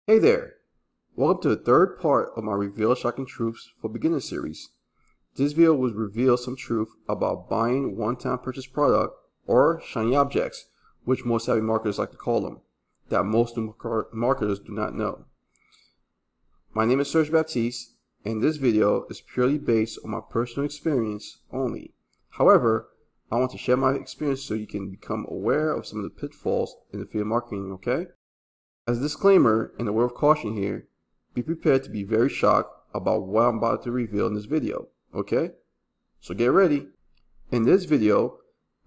Hey there! Welcome to the third part of my Reveal Shocking Truths for Beginners series. This video will reveal some truth about buying one-time purchase product or shiny objects, which most savvy marketers like to call them, that most marketers do not know. My name is Serge Baptiste, and this video is purely based on my personal experience only. However, I want to share my experience so you can become aware of some of the pitfalls in the field of marketing, okay? As a disclaimer and a word of caution here, be prepared to be very shocked about what I'm about to reveal in this video, okay? So get ready. In this video,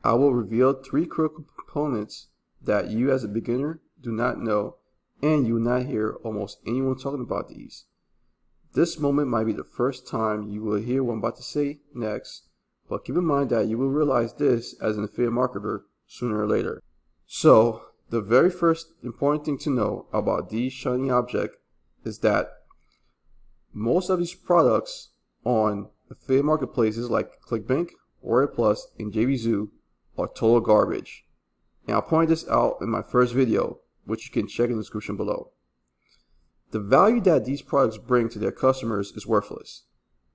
I will reveal 3 critical components that you as a beginner do not know, and you will not hear almost anyone talking about these. This moment might be the first time you will hear what I'm about to say next, but keep in mind that you will realize this as an affiliate marketer sooner or later. So, the very first important thing to know about these shiny objects is that most of these products on affiliate marketplaces like ClickBank, Warrior Plus, and JVZoo are total garbage. And I'll point this out in my first video, which you can check in the description below. The value that these products bring to their customers is worthless,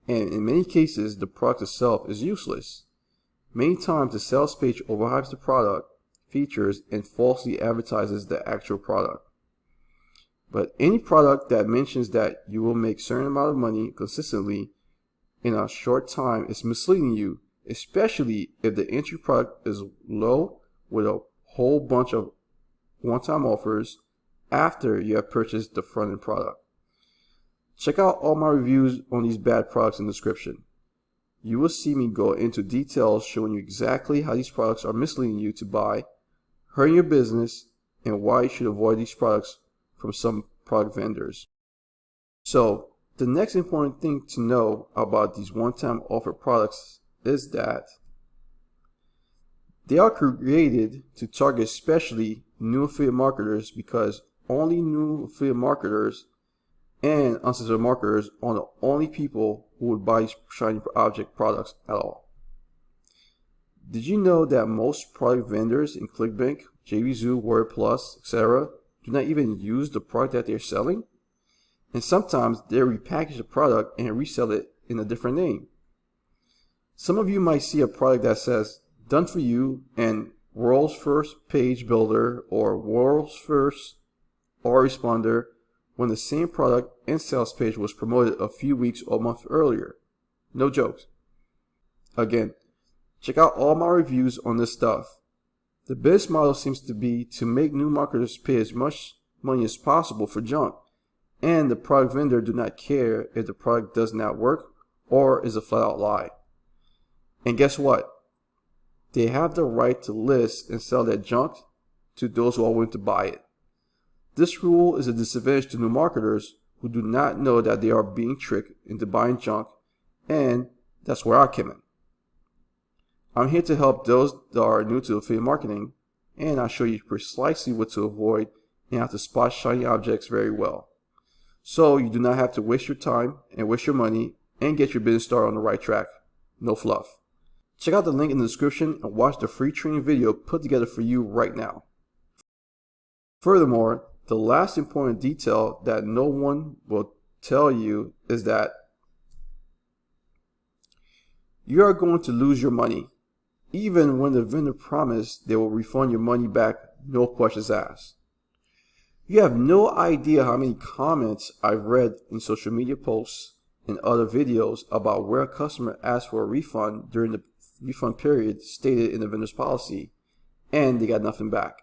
and in many cases the product itself is useless. Many times the sales page overhypes the product features and falsely advertises the actual product. But any product that mentions that you will make a certain amount of money consistently in a short time is misleading you, especially if the entry product is low with a whole bunch of one-time offers after you have purchased the front-end product. Check out all my reviews on these bad products in the description. You will see me go into details showing you exactly how these products are misleading you to buy, hurting your business, and why you should avoid these products from some product vendors. So, the next important thing to know about these one-time offer products is that they are created to target especially new affiliate marketers, because only new affiliate marketers and unsuccessful marketers are the only people who would buy these shiny object products at all. Did you know that most product vendors in ClickBank, JVZoo, Warrior Plus, etc. do not even use the product that they're selling? And sometimes they repackage the product and resell it in a different name. Some of you might see a product that says "Done for You" and "World's First Page Builder" or "World's First Autoresponder" when the same product and sales page was promoted a few weeks or months earlier. No jokes. Again, check out all my reviews on this stuff. The business model seems to be to make new marketers pay as much money as possible for junk, and the product vendor do not care if the product does not work or is a flat out lie. And guess what? They have the right to list and sell that junk to those who are willing to buy it. This rule is a disadvantage to new marketers who do not know that they are being tricked into buying junk, and that's where I come in. I'm here to help those that are new to affiliate marketing, and I'll show you precisely what to avoid and how to spot shiny objects very well, so you do not have to waste your time and waste your money and get your business started on the right track. No fluff. Check out the link in the description and watch the free training video put together for you right now. Furthermore, the last important detail that no one will tell you is that you are going to lose your money, even when the vendor promised they will refund your money back, no questions asked. You have no idea how many comments I've read in social media posts and other videos about where a customer asked for a refund during the refund period stated in the vendor's policy, and they got nothing back.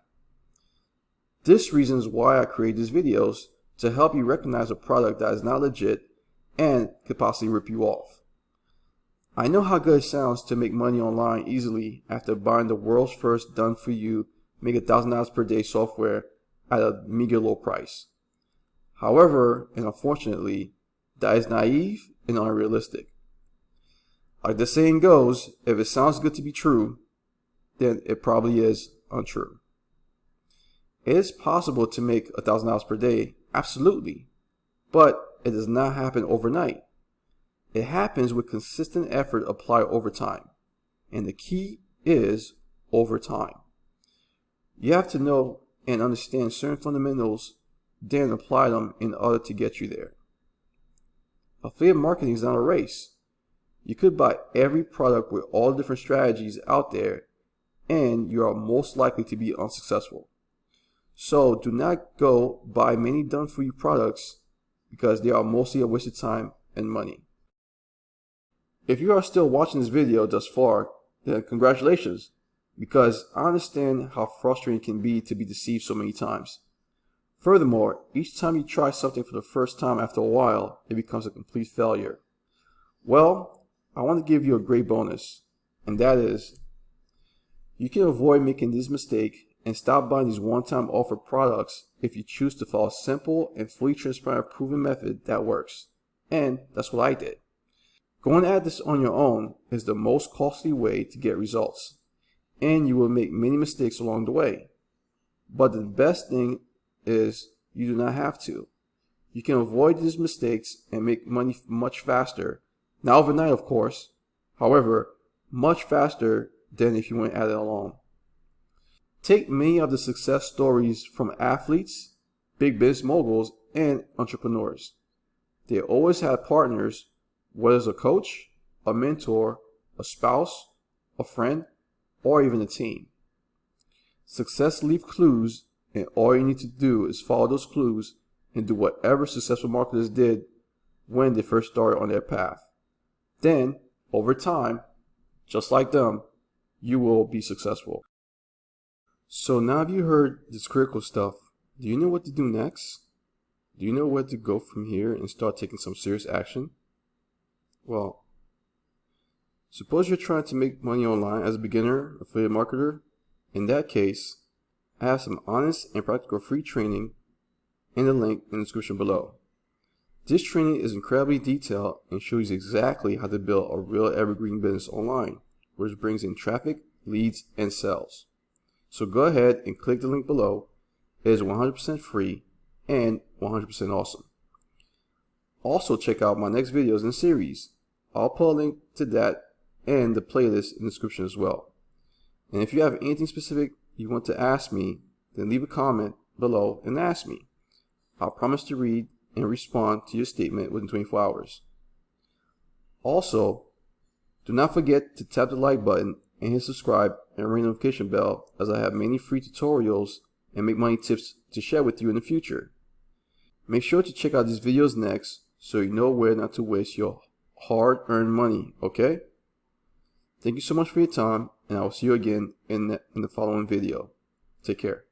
This reason is why I create these videos, to help you recognize a product that is not legit and could possibly rip you off. I know how good it sounds to make money online easily after buying the world's first done for you, make $1,000 per day software at a meager low price. However, and unfortunately, that is naive and unrealistic. Like the saying goes, if it sounds good to be true, then it probably is untrue. It is possible to make $1,000 per day, absolutely, but it does not happen overnight. It happens with consistent effort applied over time, and the key is over time. You have to know and understand certain fundamentals then apply them in order to get you there. Affiliate marketing is not a race. You could buy every product with all the different strategies out there, and you are most likely to be unsuccessful. So do not go buy many done for you products because they are mostly a waste of time and money. If you are still watching this video thus far, then congratulations, because I understand how frustrating it can be to be deceived so many times. Furthermore, each time you try something for the first time after a while, it becomes a complete failure. Well, I want to give you a great bonus, and that is, you can avoid making this mistake and stop buying these one-time offer products if you choose to follow a simple and fully transparent proven method that works. And that's what I did. Going at this on your own is the most costly way to get results, and you will make many mistakes along the way. But the best thing is you do not have to. You can avoid these mistakes and make money much faster. Not overnight, of course. However, much faster than if you went at it alone. Take many of the success stories from athletes, big business moguls, and entrepreneurs. They always had partners, whether it's a coach, a mentor, a spouse, a friend, or even a team. Success leaves clues, and all you need to do is follow those clues and do whatever successful marketers did when they first started on their path. Then, over time, just like them, you will be successful. So now have you heard this critical stuff? Do you know what to do next? Do you know where to go from here and start taking some serious action? Well, suppose you're trying to make money online as a beginner affiliate marketer. In that case, I have some honest and practical free training in the link in the description below. This training is incredibly detailed and shows you exactly how to build a real evergreen business online, which brings in traffic, leads, and sales. So go ahead and click the link below. It is 100% free and 100% awesome. Also check out my next videos in the series. I'll put a link to that and the playlist in the description as well. And if you have anything specific you want to ask me, then leave a comment below and ask me. I'll promise to read and respond to your statement within 24 hours. Also, do not forget to tap the like button and hit subscribe and ring the notification bell, as I have many free tutorials and make money tips to share with you in the future. Make sure to check out these videos next so you know where not to waste your hard-earned money, okay? Thank you so much for your time, and I will see you again in the following video. Take care.